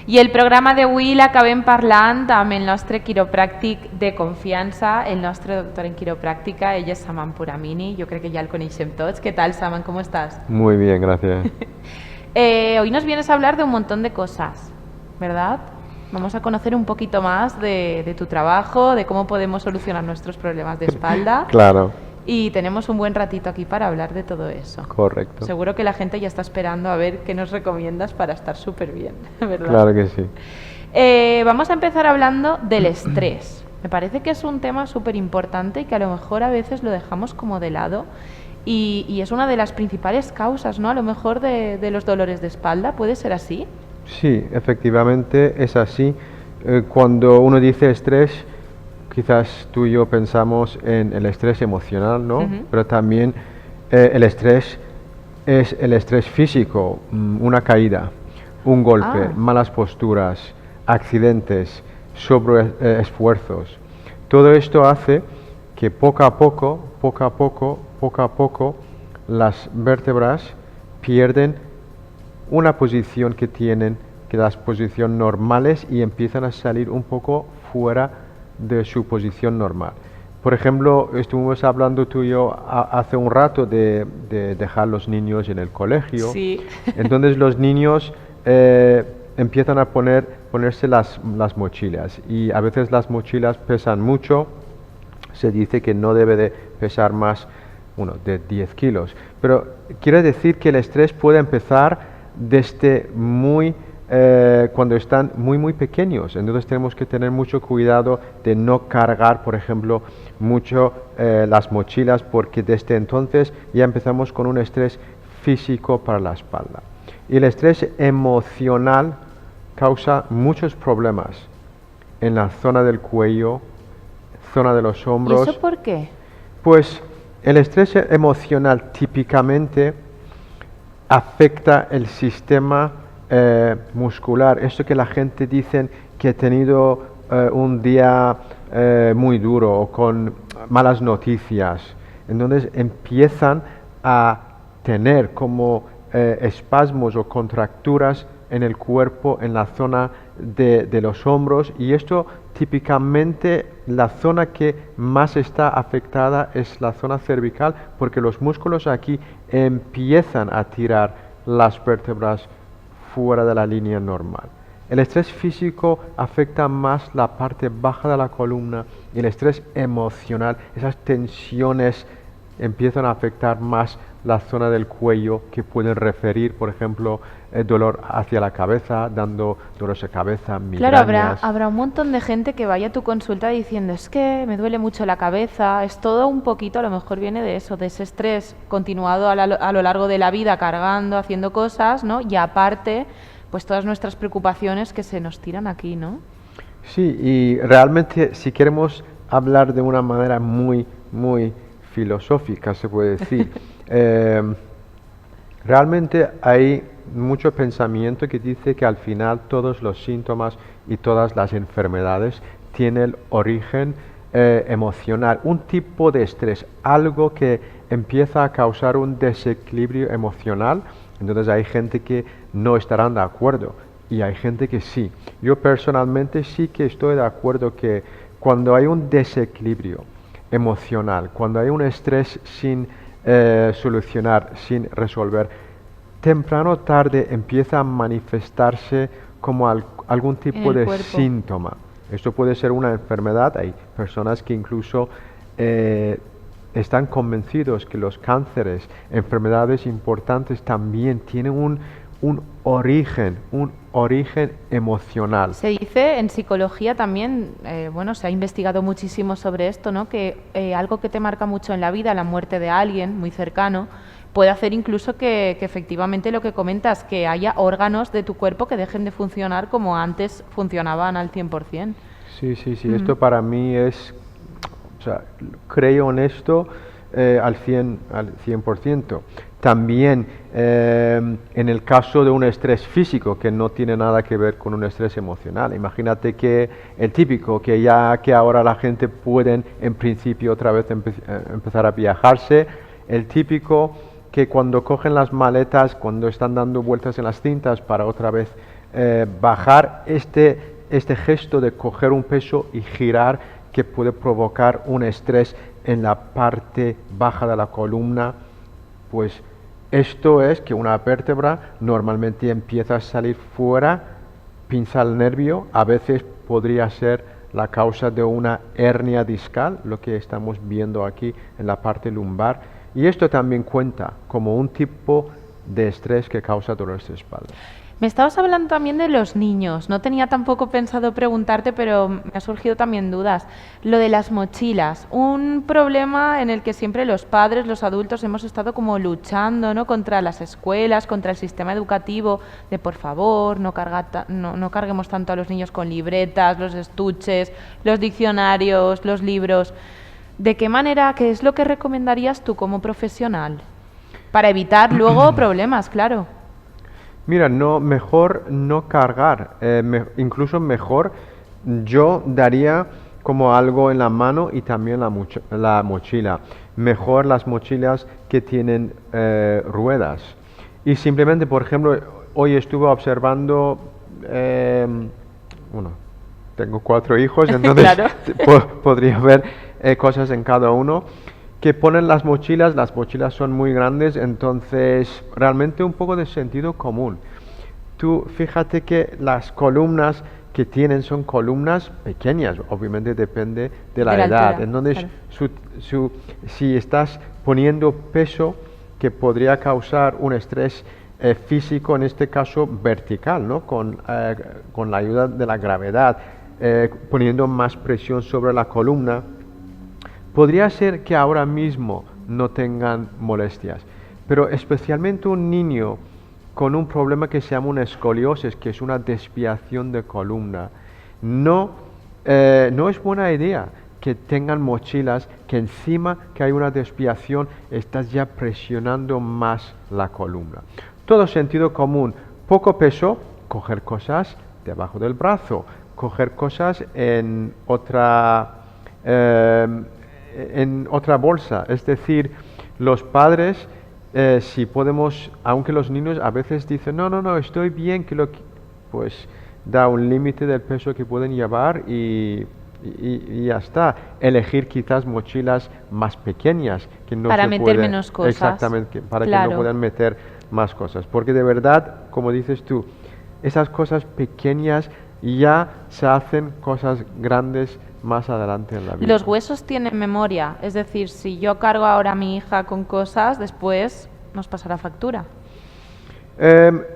I el programa d'avui l'acabem parlant amb el nostre quiropràctic de confiança, el nostre doctor en quiropràctica, ell és Saman Puramini, jo crec que ja el coneixem tots. ¿Qué tal, Saman? ¿Cómo estás? Muy bien, gracias. Hoy nos vienes a hablar de un montón de cosas, ¿verdad? Vamos a conocer un poquito más de tu trabajo, de cómo podemos solucionar nuestros problemas de espalda. Claro, Y tenemos un buen ratito aquí para hablar de todo eso. correcto. Seguro que la gente ya está esperando a ver qué nos recomiendas para estar súper bien, ¿verdad? Claro que sí. Vamos a empezar hablando del estrés. Me parece que es un tema súper importante y que a lo mejor a veces lo dejamos como de lado y es una de las principales causas, ¿no? A lo mejor de los dolores de espalda. ¿Puede ser así? Sí, efectivamente es así. Cuando uno dice estrés, quizás tú y yo pensamos en el estrés emocional, ¿no? Ujú. Pero también el estrés es el estrés físico, una caída, un golpe, Ah. malas posturas, accidentes, sobreesfuerzos. Todo esto hace que poco a poco, las vértebras pierden una posición que tienen, que las posiciones normales, y empiezan a salir un poco fuera de su posición normal. Por ejemplo, estuvimos hablando tú y yo hace un rato de dejar los niños en el colegio. Sí. Entonces los niños empiezan a ponerse las mochilas, y a veces las mochilas pesan mucho. Se dice que no debe de pesar más de 10 kilos. Pero quiere decir que el estrés puede empezar desde cuando están muy pequeños. Entonces tenemos que tener mucho cuidado de no cargar, por ejemplo, mucho las mochilas, porque desde entonces ya empezamos con un estrés físico para la espalda. Y el estrés emocional causa muchos problemas en la zona del cuello, zona de los ¿Y hombros. eso por qué? Pues el estrés emocional típicamente afecta el sistema muscular. Esto que la gente dice que ha tenido un día muy duro o con malas noticias. Entonces empiezan a tener como espasmos o contracturas en el cuerpo, en la zona de los hombros, y esto típicamente la zona que más está afectada es la zona cervical, porque los músculos aquí empiezan a tirar las vértebras fuera de la línea normal. El estrés físico afecta más la parte baja de la columna, y el estrés emocional, esas tensiones, empiezan a afectar más la zona del cuello, que pueden referir, por ejemplo, dolor hacia la cabeza, dando dolores de cabeza, Claro, migrañas. habrá un montón de gente que vaya a tu consulta diciendo es que me duele mucho la cabeza, es todo un poquito, a lo mejor viene de eso, de ese estrés continuado a lo largo de la vida, cargando, haciendo cosas, ¿no? Y aparte, pues todas nuestras preocupaciones que se nos tiran aquí, ¿no? Sí, y realmente si queremos hablar de una manera muy filosófica, se puede decir, realmente hay mucho pensamiento que dice que al final todos los síntomas y todas las enfermedades tienen el origen emocional, un tipo de estrés, algo que empieza a causar un desequilibrio emocional. Entonces hay gente que no estarán de acuerdo y hay gente que sí. Yo personalmente sí que estoy de acuerdo que cuando hay un desequilibrio emocional, cuando hay un estrés sin solucionar, sin resolver, temprano o tarde empieza a manifestarse como algún En tipo el de cuerpo. síntoma. Esto puede ser una enfermedad. Hay personas que incluso están convencidos que los cánceres, enfermedades importantes, también tienen un origen emocional. Se dice en psicología también, bueno, se ha investigado muchísimo sobre esto, ¿no? Que algo que te marca mucho en la vida, la muerte de alguien muy cercano, puede hacer incluso que efectivamente lo que comentas, que haya órganos de tu cuerpo que dejen de funcionar como antes funcionaban al 100%. Sí, esto para mí es, o sea, creo en esto al 100%. También en el caso de un estrés físico que no tiene nada que ver con un estrés emocional. Imagínate que el típico, que ya que ahora la gente puede en principio otra vez empezar a viajarse, el típico que cuando cogen las maletas, cuando están dando vueltas en las cintas para otra vez bajar este gesto de coger un peso y girar, que puede provocar un estrés en la parte baja de la columna. Pues esto es que una vértebra normalmente empieza a salir fuera, pinza el nervio, a veces podría ser la causa de una hernia discal, lo que estamos viendo aquí en la parte lumbar, y esto también cuenta como un tipo de estrés que causa dolores de espalda. Me estabas hablando también de los niños. No tenía tampoco pensado preguntarte, pero me ha surgido también dudas. Lo de las mochilas, un problema en el que siempre los padres, los adultos hemos estado como luchando, ¿no? Contra las escuelas, contra el sistema educativo, de por favor, no carguemos tanto a los niños con libretas, los estuches, los diccionarios, los libros. ¿De qué manera, qué es lo que recomendarías tú como profesional? Para evitar luego problemas, claro. Mira, mejor no cargar, incluso mejor yo daría como algo en la mano y también la mochila. Mejor las mochilas que tienen ruedas. Y simplemente, por ejemplo, hoy estuve observando, bueno, tengo 4 hijos, entonces Claro. podría ver cosas en cada uno. Que ponen las mochilas son muy grandes, entonces realmente un poco de sentido común. Tú fíjate que las columnas que tienen son columnas pequeñas, obviamente depende de la edad. altura, Entonces, claro. si estás poniendo peso que podría causar un estrés físico, en este caso vertical, ¿no? Con la ayuda de la gravedad, poniendo más presión sobre la columna, podría ser que ahora mismo no tengan molestias, pero especialmente un niño con un problema que se llama una escoliosis, que es una desviación de columna, no es buena idea que tengan mochilas que encima que hay una desviación estás ya presionando más la columna. Todo sentido común, poco peso, coger cosas debajo del brazo, coger cosas en otra bolsa. Es decir, los padres, si podemos, aunque los niños a veces dicen, no, estoy bien, pues da un límite del peso que pueden llevar y ya está. Elegir quizás mochilas más pequeñas que no Para se meter puede, menos cosas. exactamente, para que Claro. no puedan meter más cosas. Porque de verdad, como dices tú, esas cosas pequeñas ya se hacen cosas grandes más adelante en la vida. Los huesos tienen memoria, es decir, si yo cargo ahora a mi hija con cosas, después nos pasará factura.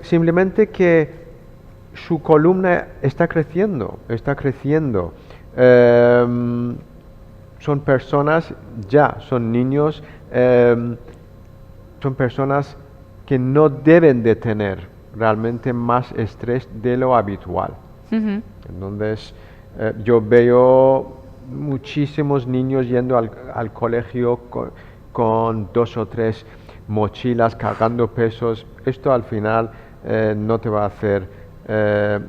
Simplemente que su columna está creciendo. Son personas, son niños, son personas que no deben de tener realmente más estrés de lo habitual. Ujú. Entonces, yo veo muchísimos niños yendo al colegio con 2 o 3 mochilas, cargando pesos. Esto al final no te va a hacer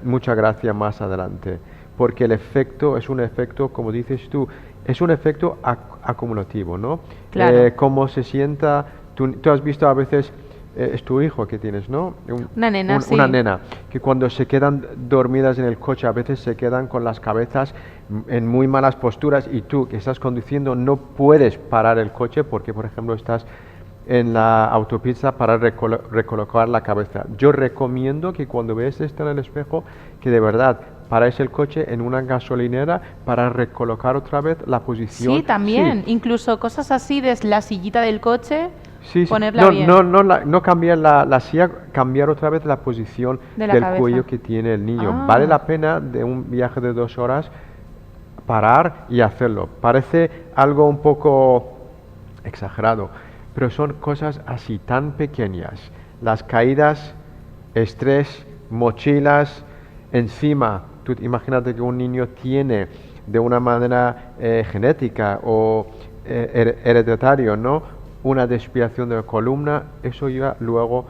mucha gracia más adelante, porque el efecto es un efecto, como dices tú, es un efecto acumulativo, ¿no? Claro. Cómo se sienta, tú has visto a veces, es tu hijo que tienes, ¿no? Una nena, sí. Una nena, que cuando se quedan dormidas en el coche a veces se quedan con las cabezas en muy malas posturas, y tú que estás conduciendo no puedes parar el coche porque, por ejemplo, estás en la autopista para recolocar la cabeza. Yo recomiendo que cuando veas esto en el espejo, que de verdad paráis el coche en una gasolinera para recolocar otra vez la posición. Sí, también. Sí. Incluso cosas así de la sillita del coche, Sí, ponerla no, bien. no cambiar la silla, cambiar otra vez la posición De la del cabeza. cuello que tiene el niño. Ah. Vale la pena de un viaje de 2 horas parar y hacerlo. Parece algo un poco exagerado, pero son cosas así tan pequeñas. Las caídas, estrés, mochilas, encima, tú imagínate que un niño tiene de una manera genética o hereditario, ¿no? Una desviación de la columna, eso ya luego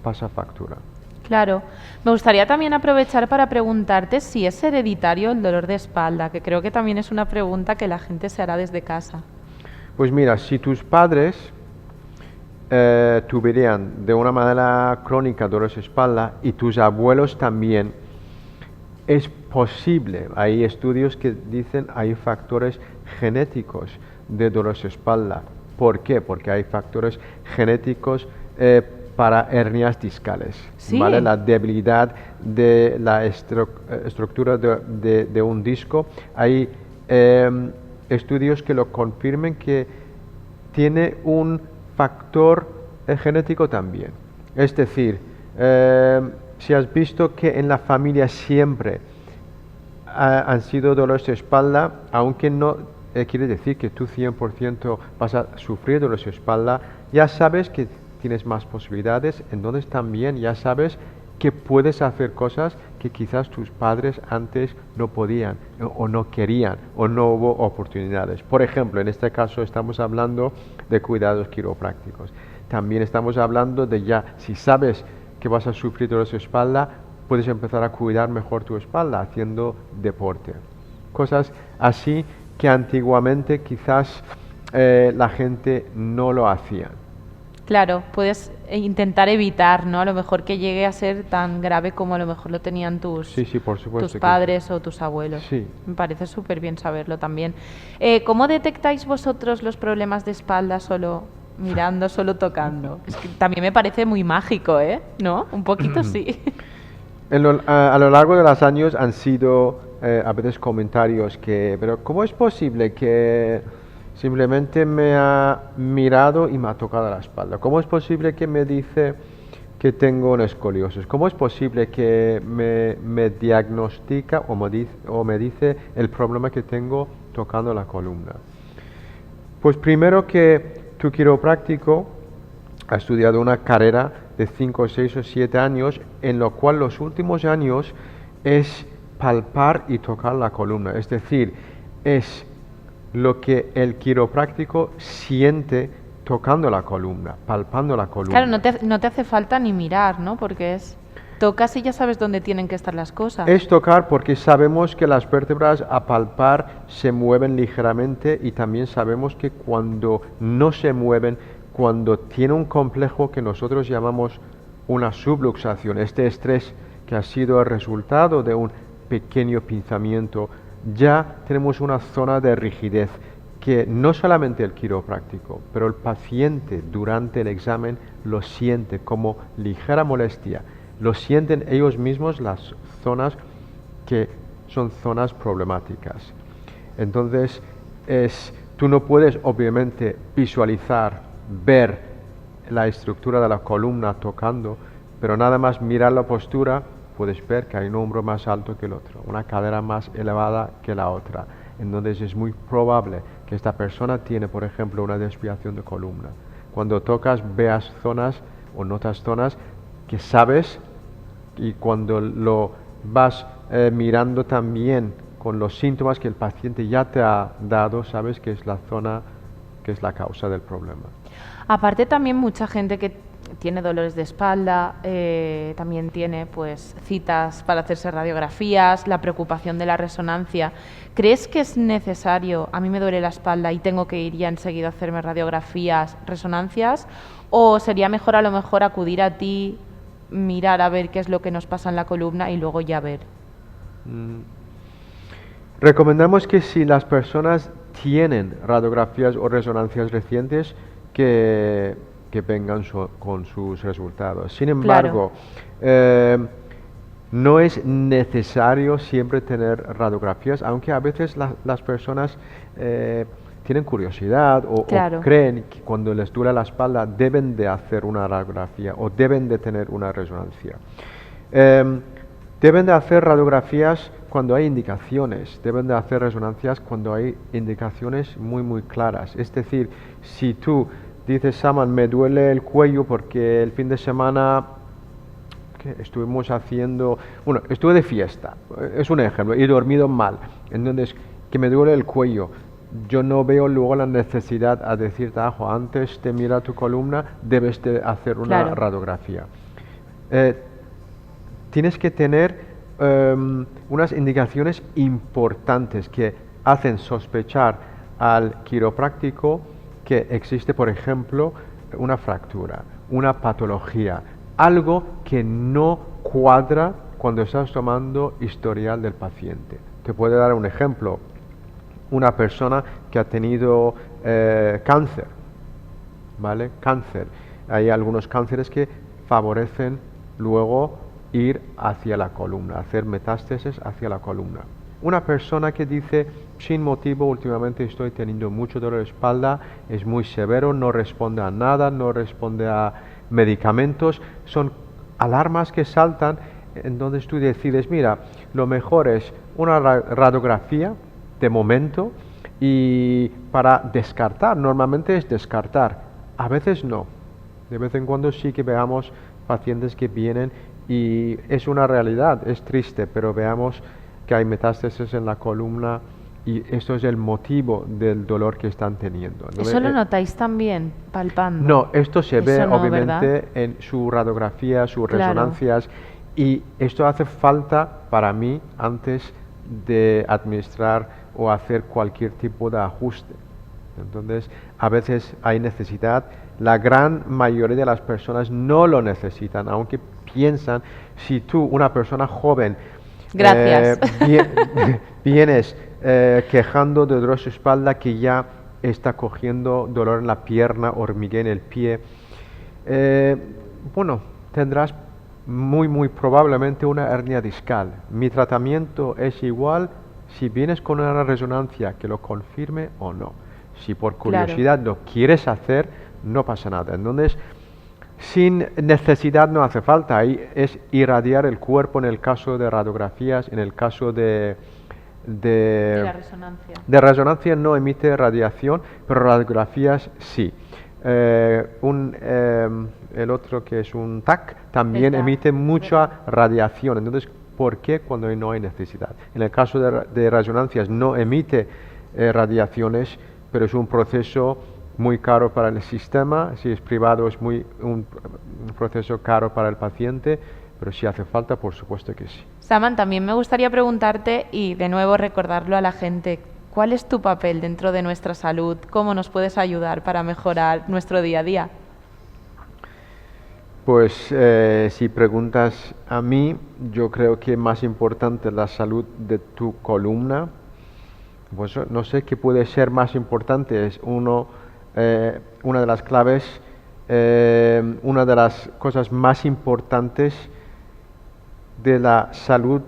pasa factura. Claro. Me gustaría también aprovechar para preguntarte si es hereditario el dolor de espalda, que creo que también es una pregunta que la gente se hará desde casa. Pues mira, si tus padres tuvieran de una manera crónica dolores de espalda y tus abuelos también, es posible. Hay estudios que dicen hay factores genéticos de dolores de espalda. ¿Por qué? Porque hay factores genéticos para hernias discales, Sí. ¿vale? La debilidad de la estructura de un disco. Hay estudios que lo confirmen que tiene un factor genético también. Es decir, si has visto que en la familia siempre han sido dolores de espalda, aunque no quiere decir que tú 100% vas a sufrir dolores de espalda, ya sabes que tienes más posibilidades, entonces también ya sabes que puedes hacer cosas que quizás tus padres antes no podían o no querían o no hubo oportunidades. Por ejemplo, en este caso estamos hablando de cuidados quiroprácticos. También estamos hablando de ya, si sabes que vas a sufrir dolores de espalda, puedes empezar a cuidar mejor tu espalda haciendo deporte. Cosas así que antiguamente quizás la gente no lo hacía. Claro, puedes intentar evitar, ¿no? A lo mejor que llegue a ser tan grave como a lo mejor lo tenían Sí, por supuesto tus que padres o tus abuelos. sí. Me parece súper bien saberlo también. ¿Cómo detectáis vosotros los problemas de espalda solo mirando, solo tocando? Es que también me parece muy mágico, ¿eh? ¿No? Un poquito sí. A lo largo de los años han sido a veces comentarios que, pero ¿cómo es posible que simplemente me ha mirado y me ha tocado la espalda? ¿Cómo es posible que me dice que tengo una escoliosis? ¿Cómo es posible que me diagnostica o me dice el problema que tengo tocando la columna? Pues primero que tu quiropráctico ha estudiado una carrera de 5, 6 o 7 años, en lo cual los últimos años es palpar y tocar la columna. Es decir, es lo que el quiropráctico siente tocando la columna, palpando la columna. Claro, no te hace falta ni mirar, ¿no? Porque tocas y ya sabes dónde tienen que estar las cosas. Es tocar porque sabemos que las vértebras a palpar se mueven ligeramente y también sabemos que cuando no se mueven, cuando tiene un complejo que nosotros llamamos una subluxación, este estrés que ha sido el resultado de un pequeño pinzamiento, ya tenemos una zona de rigidez que no solamente el quiropráctico, pero el paciente durante el examen lo siente como ligera molestia. Lo sienten ellos mismos las zonas que son zonas problemáticas. Entonces, tú no puedes obviamente visualizar, ver la estructura de la columna tocando, pero nada más mirar la postura puedes ver que hay un hombro más alto que el otro, una cadera más elevada que la otra. Entonces es muy probable que esta persona tiene, por ejemplo, una desviación de columna. Cuando tocas, veas zonas o notas zonas que sabes, y cuando lo vas mirando también con los síntomas que el paciente ya te ha dado, sabes que es la zona que es la causa del problema. Aparte también mucha gente que tiene dolores de espalda, también tiene pues citas para hacerse radiografías, la preocupación de la resonancia. ¿Crees que es necesario, a mí me duele la espalda y tengo que ir ya enseguida a hacerme radiografías, resonancias, o sería mejor a lo mejor acudir a ti, mirar a ver qué es lo que nos pasa en la columna y luego ya ver? Recomendamos que si las personas tienen radiografías o resonancias recientes, que vengan con sus resultados. Sin embargo, no es necesario siempre tener radiografías, aunque a veces las personas tienen curiosidad o creen que cuando les duele la espalda deben de hacer una radiografía o deben de tener una resonancia. Deben de hacer radiografías cuando hay indicaciones, deben de hacer resonancias cuando hay indicaciones muy claras. Es decir, si tú dices, Saman, me duele el cuello porque el fin de semana estuvimos haciendo, estuve de fiesta, es un ejemplo, y he dormido mal, entonces que me duele el cuello. Yo no veo luego la necesidad a decirte, antes de mirar tu columna debes de hacer una radiografía. Tienes que tener unas indicaciones importantes que hacen sospechar al quiropráctico que existe, por ejemplo, una fractura, una patología, algo que no cuadra cuando estás tomando historial del paciente. Te puedo dar un ejemplo. Una persona que ha tenido cáncer, ¿vale? Cáncer. Hay algunos cánceres que favorecen luego ir hacia la columna, hacer metástasis hacia la columna. Una persona que dice, sin motivo, últimamente estoy teniendo mucho dolor de espalda, es muy severo, no responde a nada, no responde a medicamentos, son alarmas que saltan. Entonces tú decides, mira, lo mejor es una radiografía de momento y para descartar, normalmente es descartar, a veces no, de vez en cuando sí que veamos pacientes que vienen y es una realidad, es triste, pero veamos que hay metástasis en la columna y esto es el motivo del dolor que están teniendo. ¿Eso lo notáis también palpando? No, esto se ve Eso no, obviamente ¿verdad? en su radiografía, sus Claro. resonancias, y esto hace falta para mí antes de administrar o hacer cualquier tipo de ajuste. Entonces, a veces hay necesidad. La gran mayoría de las personas no lo necesitan, aunque piensan, si tú, una persona joven, Gracias. vienes quejando de dolor de espalda que ya está cogiendo dolor en la pierna, hormigueo en el pie, bueno, tendrás muy probablemente una hernia discal. Mi tratamiento es igual si vienes con una resonancia que lo confirme o no. Si por curiosidad lo quieres hacer, no pasa nada. Entonces, sin necesidad no hace falta. Ahí es irradiar el cuerpo en el caso de radiografías, en el caso Y la resonancia. de resonancia no emite radiación, pero radiografías sí. El otro que es un TAC también TAC, emite mucha ¿verdad? radiación. Entonces, ¿por qué cuando no hay necesidad? En el caso de resonancias no emite radiaciones, pero es un proceso muy caro para el sistema. Si es privado es un proceso caro para el paciente, pero si hace falta, por supuesto que sí. Saman, también me gustaría preguntarte y de nuevo recordarlo a la gente, ¿cuál es tu papel dentro de nuestra salud? ¿Cómo nos puedes ayudar para mejorar nuestro día a día? Pues si preguntas a mí, yo creo que más importante es la salud de tu columna. Pues no sé qué puede ser más importante, es una de las claves, una de las cosas más importantes de la salud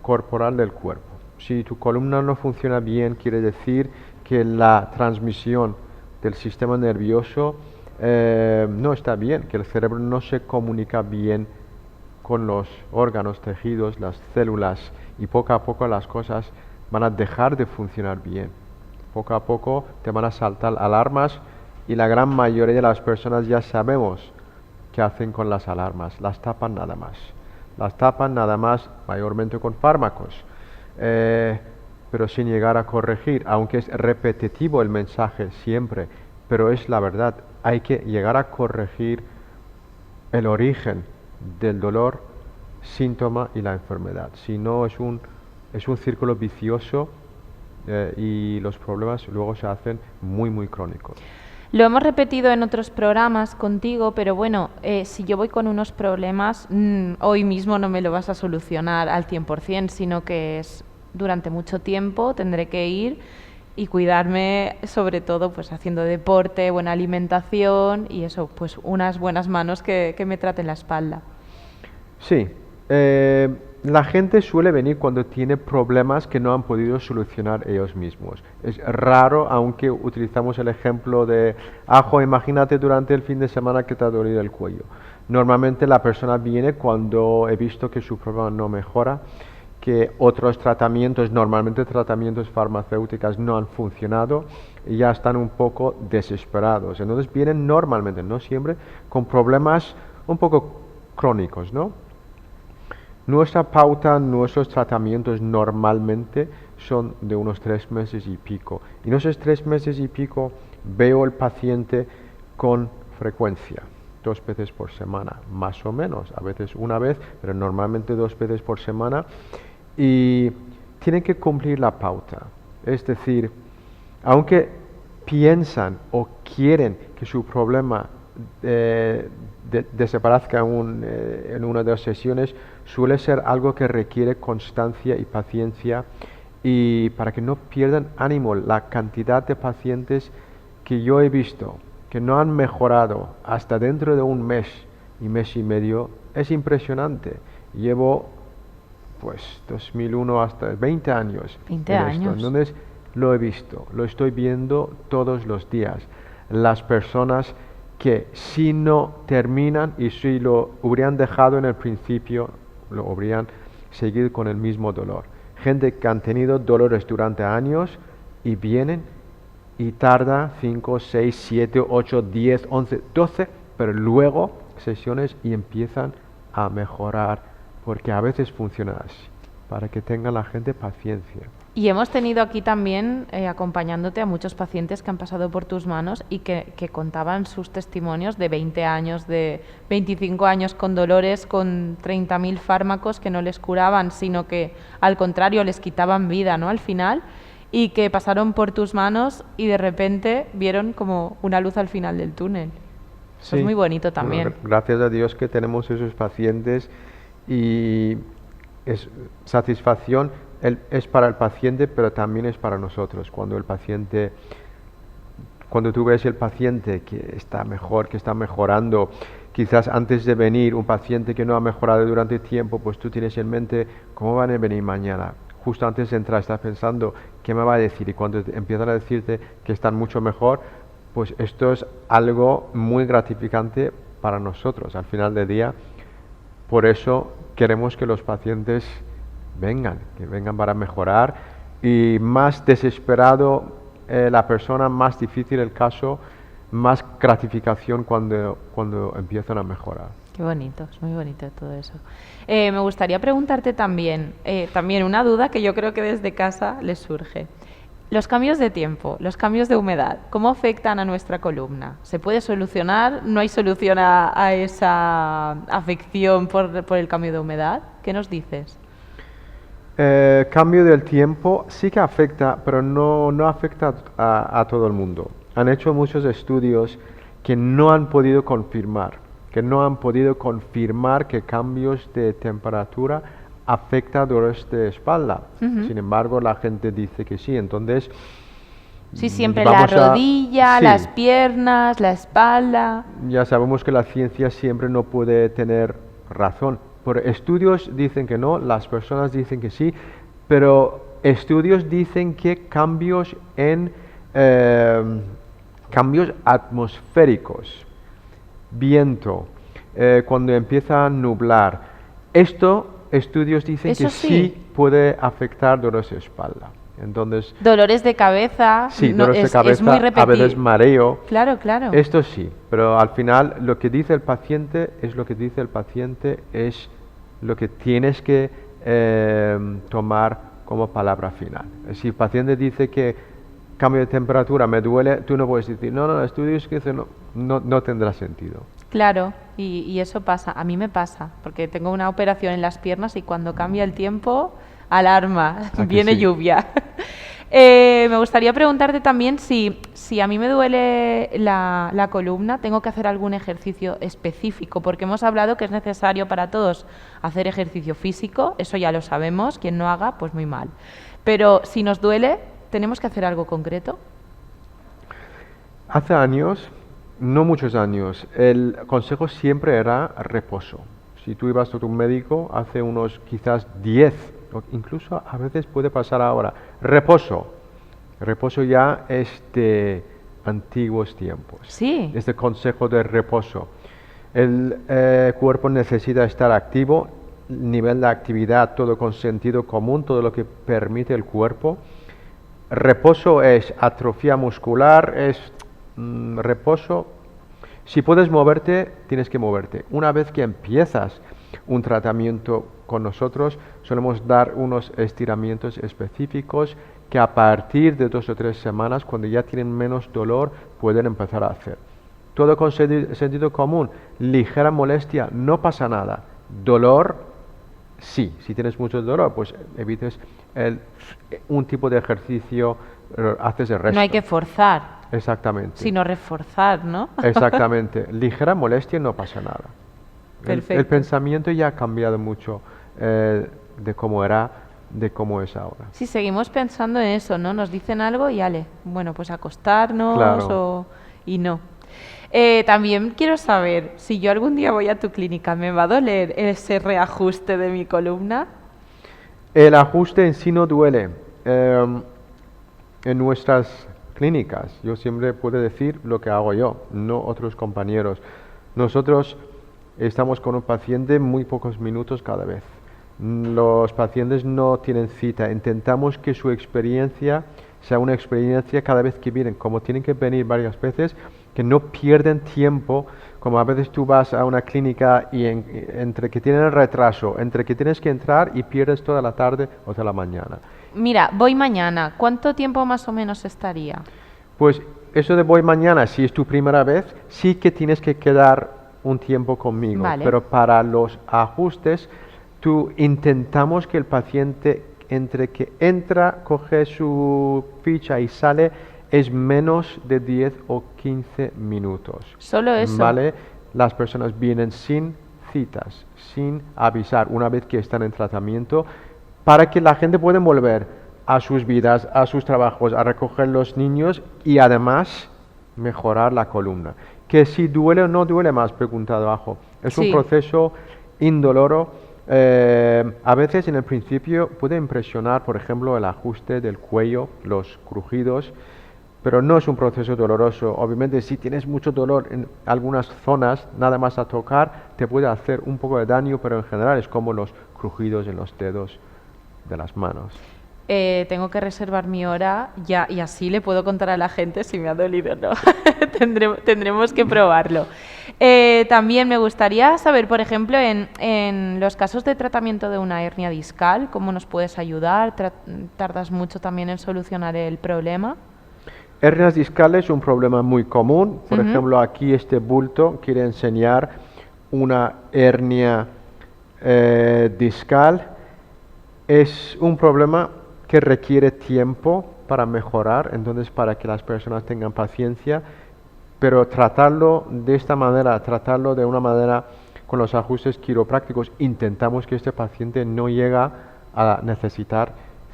corporal del cuerpo. Si tu columna no funciona bien, quiere decir que la transmisión del sistema nervioso no está bien, que el cerebro no se comunica bien con los órganos, tejidos, las células, y poco a poco las cosas van a dejar de funcionar bien. Poco a poco te van a saltar alarmas y la gran mayoría de las personas ya sabemos qué hacen con las alarmas, las tapan nada más. Las tapan nada más, mayormente con fármacos, pero sin llegar a corregir, aunque es repetitivo el mensaje siempre, pero es la verdad, hay que llegar a corregir el origen del dolor, síntoma y la enfermedad. Si no es un círculo vicioso y los problemas luego se hacen muy crónicos. Lo hemos repetido en otros programas contigo, pero bueno, si yo voy con unos problemas, hoy mismo no me lo vas a solucionar al 100%, sino que es durante mucho tiempo, tendré que ir y cuidarme, sobre todo pues haciendo deporte, buena alimentación y eso, pues unas buenas manos que me traten la espalda. Sí, la gente suele venir cuando tiene problemas que no han podido solucionar ellos mismos. Es raro, aunque utilizamos el ejemplo de ajo, imagínate durante el fin de semana que te ha dolido el cuello. Normalmente la persona viene cuando he visto que su problema no mejora, que otros tratamientos, normalmente tratamientos farmacéuticos, no han funcionado y ya están un poco desesperados. Entonces vienen normalmente, no siempre, con problemas un poco crónicos, ¿no? Nuestra pauta, nuestros tratamientos normalmente son de unos 3 meses y pico. Y en esos 3 meses y pico veo al paciente con frecuencia, 2 veces por semana, más o menos, a veces una vez, pero normalmente 2 veces por semana. Y tienen que cumplir la pauta. Es decir, aunque piensan o quieren que su problema desaparezca en una de las sesiones, suele ser algo que requiere constancia y paciencia, y para que no pierdan ánimo. La cantidad de pacientes que yo he visto que no han mejorado hasta dentro de un mes y medio es impresionante. Llevo pues 2001 hasta 20 años 20 en esto. años. Entonces lo he visto, lo estoy viendo todos los días. Las personas que si no terminan y si lo hubieran dejado en el principio, lo habrían seguido con el mismo dolor. Gente que han tenido dolores durante años y vienen y tarda 5, 6, 7, 8, 10, 11, 12, pero luego sesiones y empiezan a mejorar, porque a veces funciona así, para que tenga la gente paciencia. Y hemos tenido aquí también acompañándote a muchos pacientes que han pasado por tus manos y que contaban sus testimonios de 20 años, de 25 años con dolores, con 30.000 fármacos que no les curaban, sino que al contrario les quitaban vida, ¿no? Al final, y que pasaron por tus manos y de repente vieron como una luz al final del túnel. Eso es muy bonito también. Bueno, gracias a Dios que tenemos esos pacientes, y es satisfacción. Es para el paciente, pero también es para nosotros. Cuando tú ves el paciente que está mejor, que está mejorando, quizás antes de venir, un paciente que no ha mejorado durante tiempo, pues tú tienes en mente cómo van a venir mañana. Justo antes de entrar estás pensando qué me va a decir, y cuando empiezan a decirte que están mucho mejor, pues esto es algo muy gratificante para nosotros al final del día. Por eso queremos que los pacientes que vengan para mejorar, y más desesperado la persona, más difícil el caso, más gratificación cuando empiezan a mejorar. Qué bonito, es muy bonito todo eso. Me gustaría preguntarte también una duda que yo creo que desde casa les surge. Los cambios de tiempo, los cambios de humedad, ¿cómo afectan a nuestra columna? ¿Se puede solucionar? ¿No hay solución a esa afección por el cambio de humedad? ¿Qué nos dices? Cambio del tiempo sí que afecta, pero no afecta a todo el mundo. Han hecho muchos estudios que no han podido confirmar que cambios de temperatura afecta dolores de espalda. Sin embargo, la gente dice que sí. Entonces, sí, siempre la rodilla, las piernas, la espalda. Ya sabemos que la ciencia siempre no puede tener razón. Por estudios dicen que no, las personas dicen que sí, pero estudios dicen que cambios atmosféricos, viento, cuando empieza a nublar, estudios dicen que sí puede afectar dolores de espalda. Entonces, dolores de cabeza, sí, dolores de cabeza, es muy a veces mareo. Claro. Esto sí, pero al final lo que dice el paciente es lo que dice el paciente, es lo que tienes que tomar como palabra final. Si el paciente dice que cambio de temperatura me duele, tú no puedes decir, no, estudios que dicen no tendrá sentido. Claro, y eso pasa, a mí me pasa, porque tengo una operación en las piernas y cuando cambia el tiempo, alarma, viene lluvia. Me gustaría preguntarte también si a mí me duele la columna, tengo que hacer algún ejercicio específico, porque hemos hablado que es necesario para todos hacer ejercicio físico, eso ya lo sabemos, quien no haga, pues muy mal. Pero si nos duele, ¿tenemos que hacer algo concreto? Hace años, no muchos años, el consejo siempre era reposo. Si tú ibas a tu médico hace unos quizás 10, incluso a veces puede pasar ahora, reposo ya es de antiguos tiempos. Sí. Este consejo de reposo. El cuerpo necesita estar activo, nivel de actividad, todo con sentido común, todo lo que permite el cuerpo. Reposo es atrofia muscular, es reposo. Si puedes moverte, tienes que moverte. Una vez que empiezas un tratamiento con nosotros, solemos dar unos estiramientos específicos que a partir de 2 o 3 semanas, cuando ya tienen menos dolor, pueden empezar a hacer. Todo con sentido común. Ligera molestia, no pasa nada. Dolor, sí. Si tienes mucho dolor, pues evites un tipo de ejercicio, haces el resto. No hay que forzar. Exactamente. Sino reforzar, ¿no? Exactamente. Ligera molestia, no pasa nada. Perfecto. El pensamiento ya ha cambiado mucho. de cómo era, de cómo es ahora. Si seguimos pensando en eso, ¿no? Nos dicen algo y ale, bueno, pues acostarnos Claro. y no. También quiero saber, si yo algún día voy a tu clínica, ¿me va a doler ese reajuste de mi columna? El ajuste en sí no duele. En nuestras clínicas, yo siempre puedo decir lo que hago yo, no otros compañeros. Nosotros estamos con un paciente muy pocos minutos cada vez. Los pacientes no tienen cita. Intentamos que su experiencia sea una experiencia cada vez que vienen. Como tienen que venir varias veces, que no pierden tiempo. Como a veces tú vas a una clínica y entre que tienen el retraso, entre que tienes que entrar y pierdes toda la tarde o toda la mañana. Mira, voy mañana. ¿Cuánto tiempo más o menos estaría? Pues eso de voy mañana, si es tu primera vez, sí que tienes que quedar un tiempo conmigo, Vale. pero para los ajustes, tú intentamos que el paciente entre que entra, coge su ficha y sale, es menos de 10 o 15 minutos. Solo eso. ¿Vale? Las personas vienen sin citas, sin avisar, una vez que están en tratamiento, para que la gente pueda volver a sus vidas, a sus trabajos, a recoger los niños y además mejorar la columna. Que si duele o no duele, más preguntado abajo. Es un Sí. proceso indoloro. A veces en el principio puede impresionar, por ejemplo, el ajuste del cuello, los crujidos, pero no es un proceso doloroso. Obviamente, si tienes mucho dolor en algunas zonas, nada más a tocar, te puede hacer un poco de daño, pero en general es como los crujidos en los dedos de las manos. Tengo que reservar mi hora ya, y así le puedo contar a la gente si me ha dolido o no. Tendremos que probarlo. También me gustaría saber, por ejemplo, en los casos de tratamiento de una hernia discal, ¿cómo nos puedes ayudar? ¿Tardas mucho también en solucionar el problema? Hernias discales, un problema muy común. Por Ujú. ejemplo, aquí este bulto quiere enseñar una hernia discal. Es un problema que requiere tiempo para mejorar, entonces para que las personas tengan paciencia, pero tratarlo de esta manera, tratarlo de una manera con los ajustes quiroprácticos, intentamos que este paciente no llegue a necesitar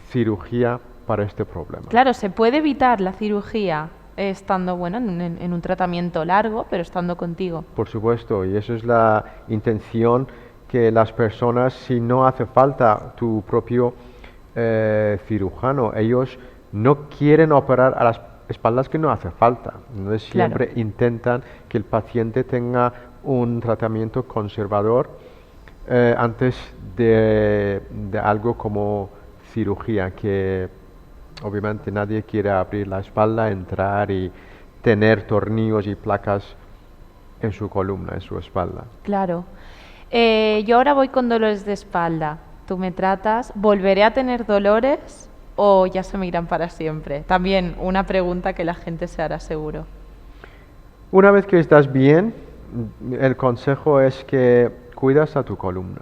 cirugía para este problema. Claro, se puede evitar la cirugía estando, bueno, en un tratamiento largo, pero estando contigo. Por supuesto, y eso es la intención, que las personas, si no hace falta tu propio cirujano, ellos no quieren operar a las espaldas que no hace falta. Entonces Claro. siempre intentan que el paciente tenga un tratamiento conservador antes de algo como cirugía, que obviamente nadie quiere abrir la espalda, entrar y tener tornillos y placas en su columna, en su espalda. Claro. Yo ahora voy con dolores de espalda. Tú me tratas. ¿Volveré a tener dolores o ya se me irán para siempre? También una pregunta que la gente se hará seguro. Una vez que estás bien, el consejo es que cuidas a tu columna.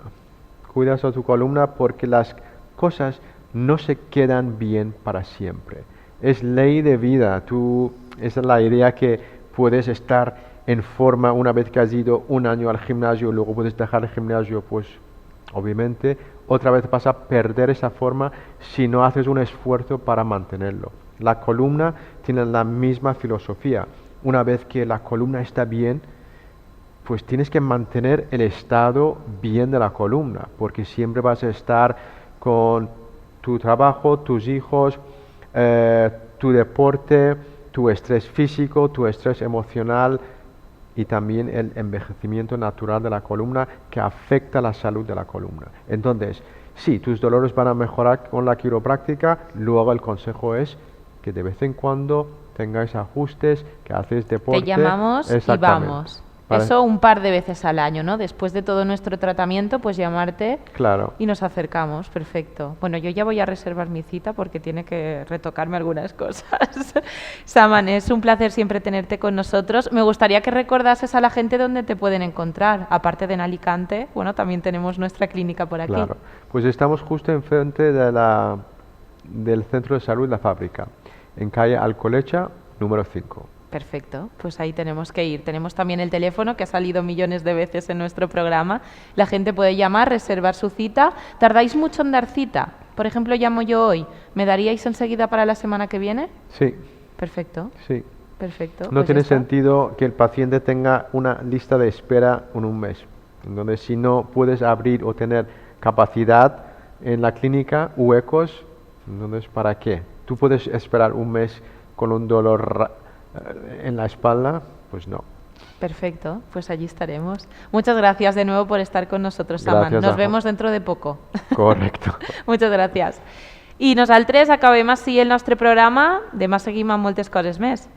Cuidas a tu columna porque las cosas no se quedan bien para siempre. Es ley de vida. Esa es la idea, que puedes estar en forma una vez que has ido un año al gimnasio, luego puedes dejar el gimnasio, pues obviamente otra vez vas a perder esa forma si no haces un esfuerzo para mantenerlo. La columna tiene la misma filosofía. Una vez que la columna está bien, pues tienes que mantener el estado bien de la columna, porque siempre vas a estar con tu trabajo, tus hijos, tu deporte, tu estrés físico, tu estrés emocional y también el envejecimiento natural de la columna, que afecta la salud de la columna. Entonces, sí, tus dolores van a mejorar con la quiropráctica, luego el consejo es que de vez en cuando tengáis ajustes, que haces Te deporte. llamamos y Exactamente. vamos. Vale. Eso un par de veces al año, ¿no? Después de todo nuestro tratamiento, pues llamarte Claro. y nos acercamos. Perfecto. Bueno, yo ya voy a reservar mi cita porque tiene que retocarme algunas cosas. Saman, es un placer siempre tenerte con nosotros. Me gustaría que recordases a la gente dónde te pueden encontrar. Aparte de en Alicante, bueno, también tenemos nuestra clínica por aquí. Claro, pues estamos justo enfrente del Centro de Salud La Fábrica, en calle Alcolecha, número 5. Perfecto, pues ahí tenemos que ir. Tenemos también el teléfono que ha salido millones de veces en nuestro programa. La gente puede llamar, reservar su cita. ¿Tardáis mucho en dar cita? Por ejemplo, llamo yo hoy. ¿Me daríais enseguida para la semana que viene? Sí. Perfecto. Sí. Perfecto. No pues tiene ya está. sentido que el paciente tenga una lista de espera en un mes. Entonces, si no puedes abrir o tener capacidad en la clínica, huecos, entonces, ¿para qué? Tú puedes esperar un mes con un dolor en la espalda, pues no. Perfecto, pues allí estaremos. Muchas gracias de nuevo por estar con nosotros, Aman. Gracias, Nos Ajo. vemos dentro de poco. Correcto. Muchas gràcies. I nosaltres acabem així el nostre programa. Demà seguim amb moltes coses més.